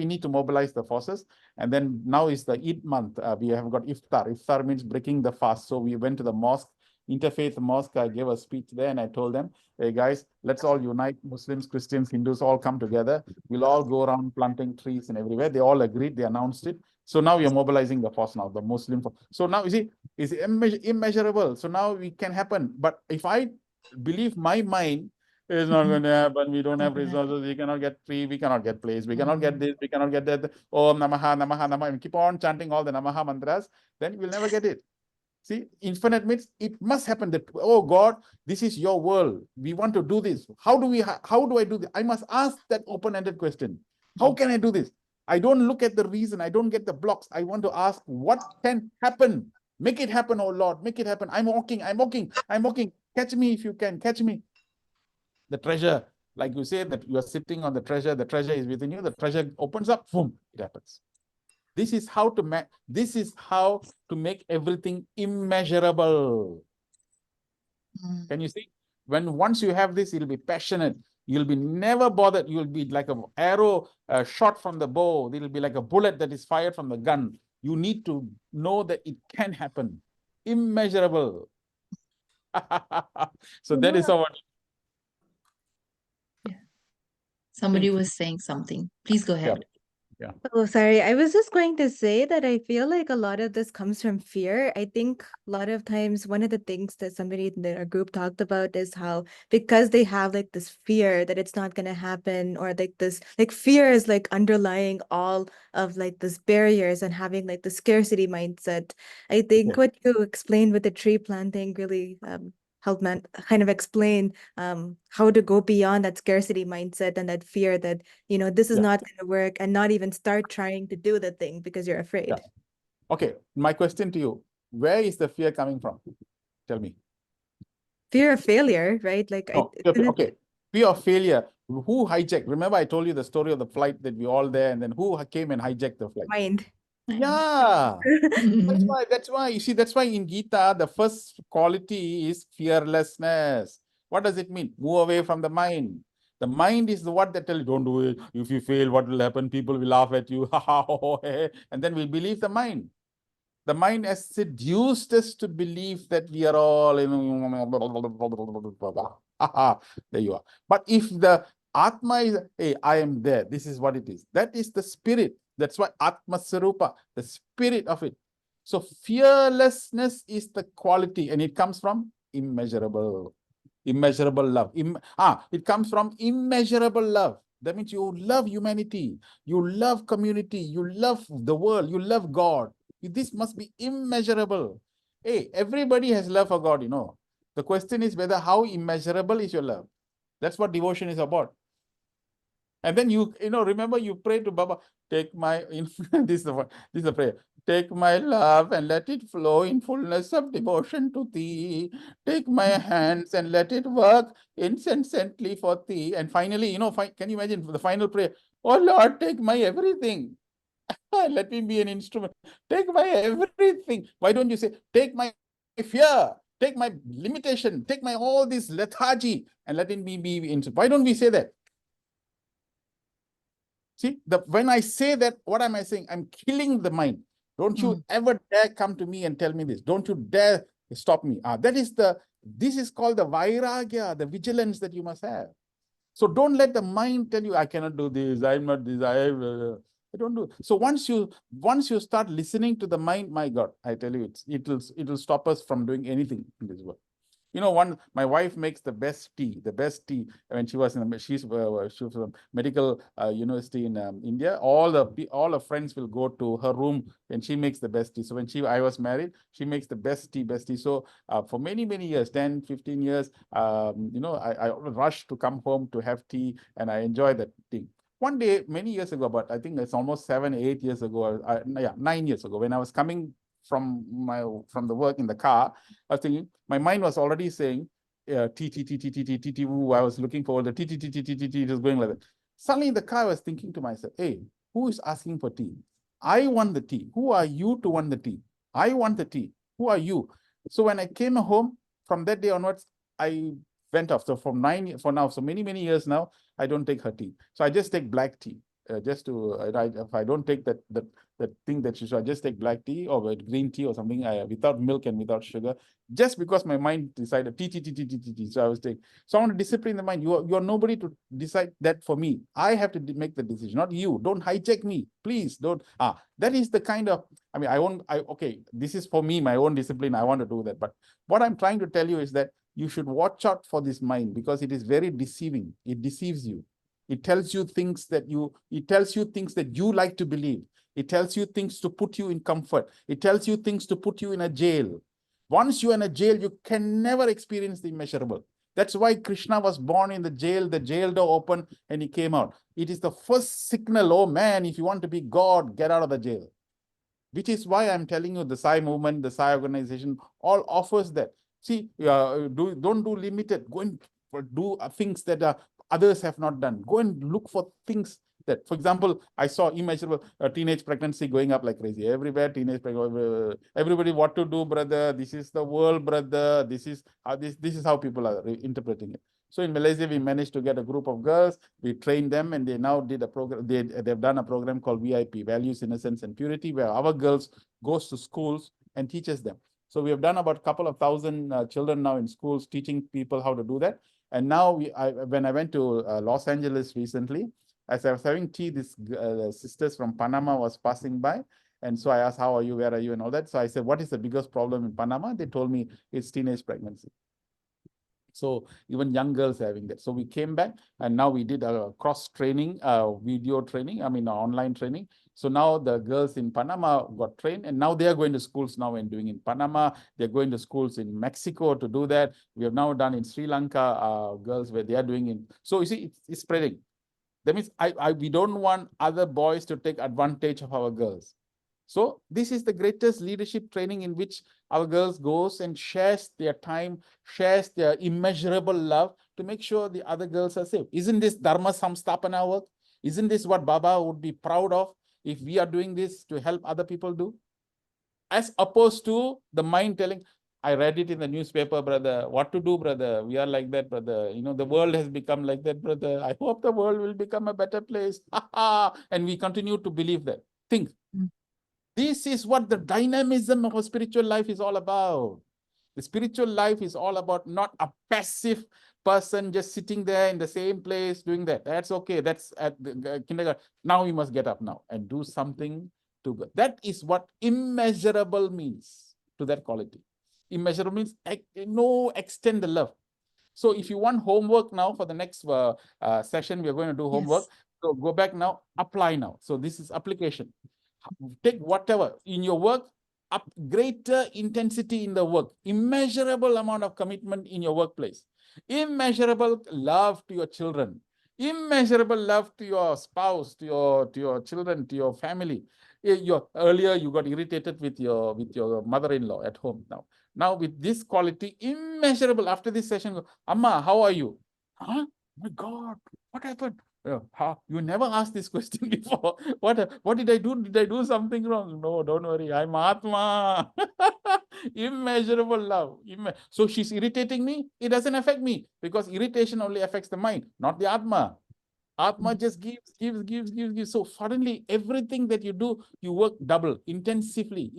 need to mobilize the forces. And then now is the Eid month. We have got Iftar. Iftar means breaking the fast. So we went to the mosque, interfaith mosque. I gave a speech there and I told them, hey guys, let's all unite, Muslims, Christians, Hindus, all come together. We'll all go around planting trees and everywhere. They all agreed, they announced it. So now we are mobilizing the force now, the Muslim force. So now you see, it's immeasurable. So now it can happen. But if I believe my mind is not going to happen, we don't have resources, we cannot get tree, we cannot get place, we cannot get this, we cannot get that. Oh, Namaha, and keep on chanting all the Namaha mantras, then we'll never get it. See, infinite means it must happen that, oh God, this is your world. We want to do this. How do I do this? I must ask that open-ended question. How can I do this? I don't look at the reason. I don't get the blocks. I want to ask what can happen. Make it happen, oh Lord. Make it happen. I'm walking. I'm walking. I'm walking. Catch me if you can. Catch me. The treasure, like you say, that you are sitting on the treasure is within you. The treasure opens up. Boom, it happens. This is how to make everything immeasurable. Can you see? Once you have this, you'll be passionate. You'll be never bothered. You'll be like an arrow shot from the bow. It'll be like a bullet that is fired from the gun. You need to know that it can happen. Immeasurable. So that is how. Somebody was saying something. Please go ahead. Yeah. Oh, sorry. I was just going to say that I feel like a lot of this comes from fear. I think a lot of times one of the things that somebody in our group talked about is how because they have like this fear that it's not going to happen, or like this, like fear is like underlying all of like this barriers and having like the scarcity mindset. I think what you explained with the tree planting really helped kind of explain how to go beyond that scarcity mindset and that fear that, this is not going to work, and not even start trying to do the thing because you're afraid. Yeah. Okay, my question to you, where is the fear coming from? Tell me. Fear of failure, right? Like, okay. Fear of failure. Who hijacked? Remember, I told you the story of the flight that we all there, and then who came and hijacked the flight? Mind. Yeah. That's why, you see, that's why in Gita, the first quality is fearlessness. What does it mean? Move away from the mind. The mind is the what that tells you, don't do it. If you fail, what will happen? People will laugh at you. And then we believe the mind. The mind has seduced us to believe that we are all, there you are. But if the Atma is, hey, I am there, this is what it is. That is the spirit. That's why Atma Sarupa, the spirit of it. So fearlessness is the quality, and it comes from immeasurable love. It comes from immeasurable love. That means you love humanity, you love community, you love the world, you love God. This must be immeasurable. Hey, everybody has love for God, The question is whether how immeasurable is your love. That's what devotion is about. And then remember you pray to Baba, take my, this is a prayer. Take my love and let it flow in fullness of devotion to thee. Take my hands and let it work incessantly for thee. And finally, can you imagine the final prayer? Oh Lord, take my everything. Let me be an instrument. Take my everything. Why don't you say, take my fear, take my limitation, take my all this lethargy, and let it be instrument. Why don't we say that? See, when I say that, what am I saying? I'm killing the mind. Don't you ever dare come to me and tell me this. Don't you dare stop me. This is called the vairagya, the vigilance that you must have. So don't let the mind tell you, I cannot do this, I'm not this, I don't do. So once you start listening to the mind, my God, I tell you, it'll stop us from doing anything in this world. My wife makes the best tea. When she was she was from medical university in India. All her friends will go to her room and she makes the best tea. So when I was married, she makes the best tea. So for many years, 10, 15 years, I rush to come home to have tea, and I enjoy that tea. One day, many years ago, but I think it's almost 7, 8 years ago, 9 years ago, when I was coming from the work in the car, I was thinking, my mind was already saying, T, woo. I was looking forward to T, it was going like that. Suddenly in the car, I was thinking to myself, hey, who is asking for tea? I want the tea. Who are you to want the tea? I want the tea. Who are you? So when I came home, from that day onwards, I went off. So so many years now, I don't take her tea. So I just take black tea. If I don't take that thing that I just take black tea or green tea or something without milk and without sugar, just because my mind decided tea. So I was taking. So I want to discipline the mind. You are nobody to decide that for me. I have to make the decision, not you. Don't hijack me, please. Don't. That is the kind of. Okay. This is for me, my own discipline. I want to do that. But what I'm trying to tell you is that you should watch out for this mind, because it is very deceiving. It deceives you. It tells you things that you like to believe. It tells you things to put you in comfort. It tells you things to put you in a jail. Once you're in a jail, you can never experience the immeasurable. That's why Krishna was born in the jail door opened and he came out. It is the first signal, oh man, if you want to be God, get out of the jail. Which is why I'm telling you the Sai movement, the Sai organization all offers that. See, don't do limited. Go and do things that others have not done. Go and look for things that, for example, I saw immeasurable teenage pregnancy going up like crazy. Everywhere, everybody, what to do, brother? This is the world, brother. This is how people are interpreting it. So in Malaysia, we managed to get a group of girls. We trained them, and they now did a program. They've done a program called VIP, Values, Innocence, and Purity, where our girls goes to schools and teaches them. So we have done about a couple of thousand children now in schools, teaching people how to do that. And now when I went to Los Angeles recently, as I was having tea, these sisters from Panama was passing by. And so I asked, how are you? Where are you? And all that. So I said, what is the biggest problem in Panama? They told me it's teenage pregnancy. So even young girls having that. So we came back and now we did a cross training, video training, online training. So now the girls in Panama got trained and now they are going to schools now and doing in Panama. They're going to schools in Mexico to do that. We have now done in Sri Lanka, girls where they are doing it. So you see, it's spreading. That means we don't want other boys to take advantage of our girls. So this is the greatest leadership training in which our girls goes and shares their time, shares their immeasurable love to make sure the other girls are safe. Isn't this Dharma Samstapana work? Isn't this what Baba would be proud of if we are doing this to help other people do? As opposed to the mind telling, I read it in the newspaper, brother. What to do, brother? We are like that, brother. The world has become like that, brother. I hope the world will become a better place. And we continue to believe that. Think. This is what the dynamism of a spiritual life is all about. The spiritual life is all about not a passive person just sitting there in the same place doing that. That's okay. That's at the kindergarten. Now we must get up now and do something to go. That is what immeasurable means to that quality. Immeasurable means extend the love. So if you want homework now for the next session, we're going to do homework. Yes. So go back now, apply now. So this is application. Take whatever in your work, up greater intensity in the work, immeasurable amount of commitment in your workplace, immeasurable love to your children, immeasurable love to your spouse, to your children, to your family. Earlier you got irritated with your mother-in-law at home. Now with this quality, immeasurable. After this session, go, Amma, how are you? Huh? My God, what happened? You never asked this question before. What did I do? Did I do something wrong? No, don't worry. I'm Atma. Immeasurable love. So she's irritating me. It doesn't affect me because irritation only affects the mind, not the Atma. Atma just gives. So suddenly everything that you do, you work double, intensively,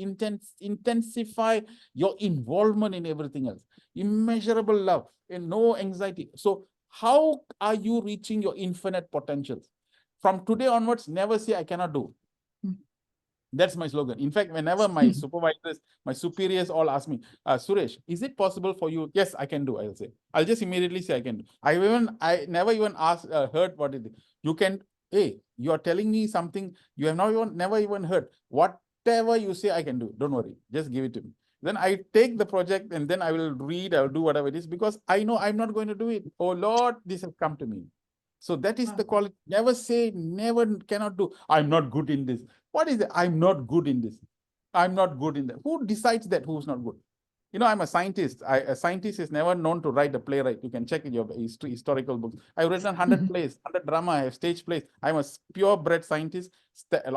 intensify your involvement in everything else. Immeasurable love and no anxiety. So how are you reaching your infinite potentials? From today onwards, never say I cannot do. That's my slogan. In fact, whenever my supervisors, my superiors all ask me, Suresh, is it possible for you? Yes, I can do, I'll say. I'll just immediately say I can do. I never even heard what it is. You can, hey, you are telling me something you have never even heard. Whatever you say, I can do. Don't worry. Just give it to me. Then I take the project and then I will read, I'll do whatever it is because I know I'm not going to do it. Oh Lord, this has come to me. So that is the quality. Never say, never cannot do. I'm not good in this. What is it? I'm not good in this. I'm not good in that. Who decides that who's not good? I'm a scientist. A scientist is never known to write a playwright. You can check in your historical books. I've written 100 plays, 100 drama. I have stage plays. I'm a purebred scientist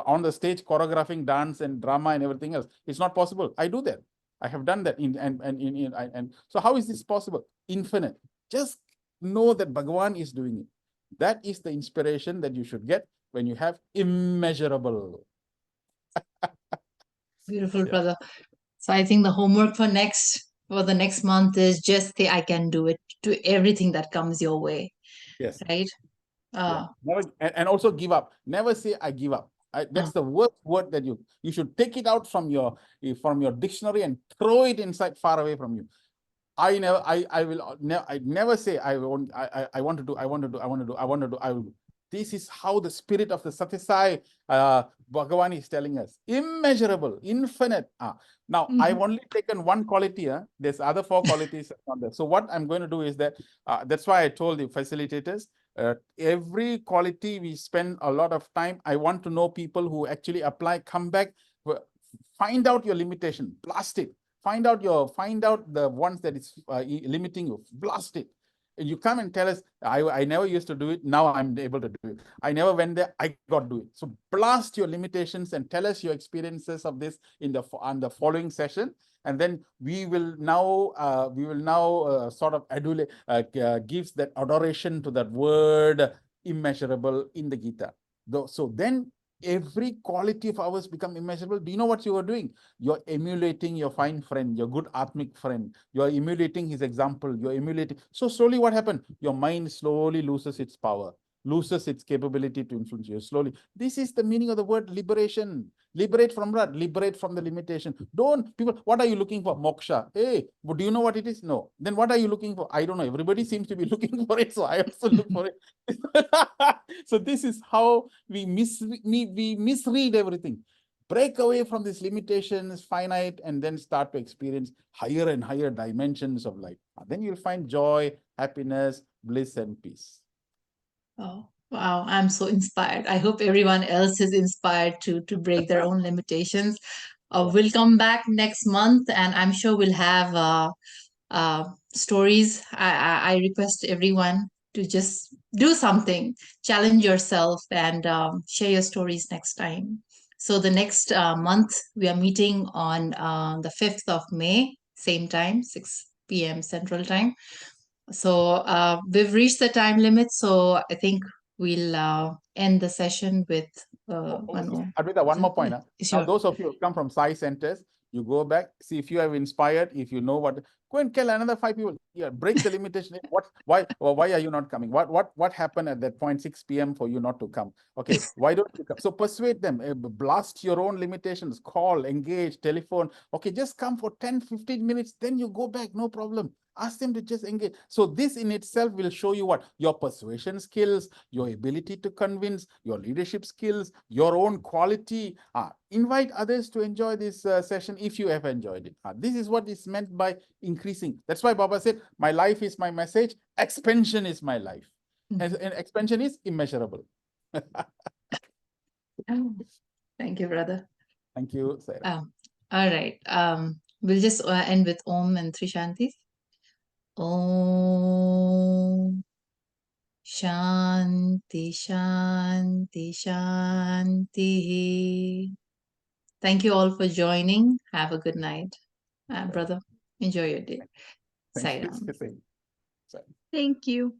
on the stage choreographing dance and drama and everything else. It's not possible. I do that. I have done that. And so how is this possible? Infinite. Just know that Bhagavan is doing it. That is the inspiration that you should get when you have immeasurable. Beautiful, brother. So I think the homework for the next month is just say I can do it to everything that comes your way. Yes. Right. Never, and also give up. Never say I give up. That's the worst word that you should take it out from your dictionary and throw it inside far away from you. I never say I want to do. I will do. This is how the spirit of the Satyasai Bhagavan is telling us. Immeasurable, infinite. Now, I've only taken one quality. There's other 4 qualities on there. So what I'm going to do is that, that's why I told the facilitators, every quality we spend a lot of time. I want to know people who actually apply, come back, find out your limitation, blast it. Find out the ones that is limiting you, blast it. And you come and tell us, I never used to do it. Now I'm able to do it. I never went there. I got to do it. So blast your limitations and tell us your experiences of this on the following session. And then we will now sort of adulate, gives that adoration to that word immeasurable in the Gita. So then every quality of ours become immeasurable. Do you know what you are doing? You're emulating your fine friend, your good Atmic friend. You're emulating his example. You're emulating. So slowly what happened? Your mind slowly loses its power, loses its capability to influence you slowly. This is the meaning of the word liberation. Liberate from what? Liberate from the limitation. Don't, people, what are you looking for? Moksha. Hey, but do you know what it is? No. Then what are you looking for? I don't know. Everybody seems to be looking for it. So I also look for it. So this is how we misread everything. Break away from these limitations, finite, and then start to experience higher and higher dimensions of life. Then you'll find joy, happiness, bliss, and peace. Oh, wow. I'm so inspired. I hope everyone else is inspired to break their own limitations. We'll come back next month, and I'm sure we'll have stories. I request everyone to just do something, challenge yourself, and share your stories next time. So the next month, we are meeting on the 5th of May, same time, 6 p.m. Central Time. So we've reached the time limit, so I think we'll end the session with one more. Advaita, one more point. Sure. Now, those of you who come from Sai centers, you go back, see if you have inspired, if you know what, go and tell another 5 people. Yeah, break the limitation. Why are you not coming? What happened at that point, 6 p.m. for you not to come? Okay, why don't you come? So persuade them, blast your own limitations, call, engage, telephone. Okay, just come for 10, 15 minutes, then you go back, no problem. Ask them to just engage. So this in itself will show you what? Your persuasion skills, your ability to convince, your leadership skills, your own quality. Invite others to enjoy this session if you have enjoyed it. This is what is meant by increasing. That's why Baba said, my life is my message. Expansion is my life. And expansion is immeasurable. Thank you, brother. Thank you, Sarah. All right. We'll just end with Om and Three Shantis. Om Shanti Shanti Shanti. Thank you all for joining. Have a good night. Brother, enjoy your day. Thank you. Sai Ram. Thank you. Thank you.